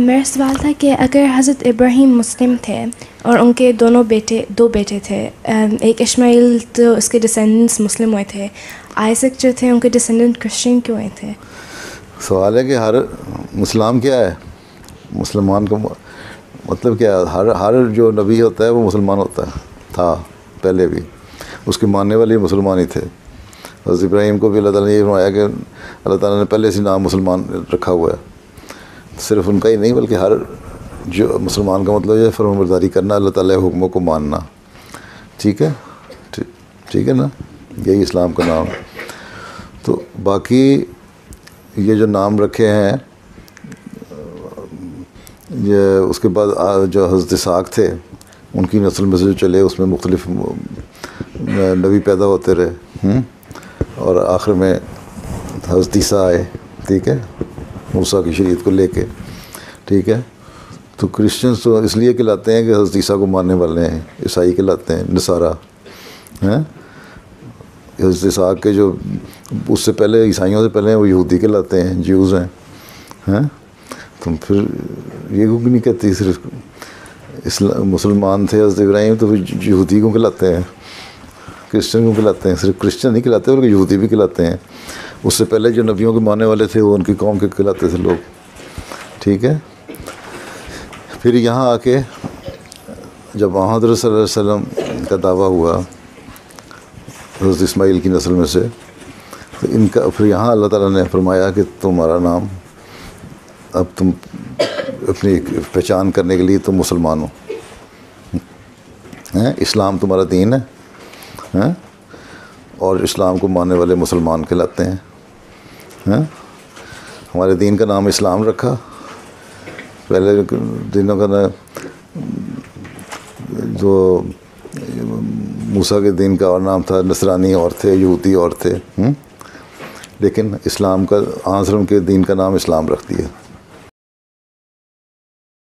मेरा सवाल था कि अगर हज़रत इब्राहीम मुस्लिम थे और उनके दो बेटे थे, एक इस्माइल, तो उसके डिसेंडेंट्स मुस्लिम हुए थे, आइज़क जो थे उनके डिसेंडेंट क्रिश्चियन क्यों हुए थे? सवाल है कि हर मुसलमान क्या है, मुसलमान का मतलब क्या है? हर जो नबी होता है वो मुसलमान होता है, था पहले भी, उसके मानने वाले मुसलमान ही थे। हज़रत इब्राहीम को भी अल्लाह ताला ने ये फरमाया कि अल्लाह ताला ने पहले से नाम मुसलमान रखा हुआ है। सिर्फ उनका ही नहीं बल्कि हर जो मुसलमान का मतलब है फरमाबरदारी करना, अल्लाह ताला के हुक्मों को मानना। ठीक है, ठीक है ना, यही इस्लाम का नाम। तो बाकी ये जो नाम रखे हैं, ये उसके बाद जो हज़रत इसहाक़ थे उनकी नस्ल में से जो चले उसमें मुख्तलिफ नबी पैदा होते रहे, और आखिर में हज़रत ईसा आए। ठीक है, मूसा की शरीयत को लेके। ठीक है, तो क्रिश्चियंस तो इसलिए कहलाते हैं कि हज़रत ईसा को मानने वाले हैं, ईसाई कहलाते हैं, नसारा हैं। हज़रत इसहाक़ के जो उससे पहले ईसाइयों से पहले हैं वो यहूदी कहलाते हैं, ज्यूज़ हैं। तो फिर ये को नहीं कहती, सिर्फ मुसलमान थे हज़रत इब्राहीम, तो फिर यहूदी को कहलाते हैं, क्रिश्चियन को कहलाते हैं। सिर्फ क्रिश्चियन नहीं कहलाते बल्कि यहूदी भी कहलाते हैं। उससे पहले जो नबियों के मानने वाले थे वो उनकी कौम के कहलाते थे लोग। ठीक है, फिर यहाँ आके जब हज़रत सल्लल्लाहु अलैहि वसल्लम का दावा हुआ हज़रत इस्माइल की नस्ल में से, तो इनका फिर यहाँ अल्लाह ताला ने फरमाया कि तुम्हारा नाम, अब तुम अपनी पहचान करने के लिए तुम मुसलमान हो, हैं, इस्लाम तुम्हारा दीन है, और इस्लाम को मानने वाले मुसलमान कहलाते हैं। हमारे दीन का नाम इस्लाम रखा, पहले दिनों का ना जो मूसा के दीन का और नाम था, नसरानी और थे, यहूदी और थे, लेकिन इस्लाम का आज़म के दीन का नाम इस्लाम रख दिया।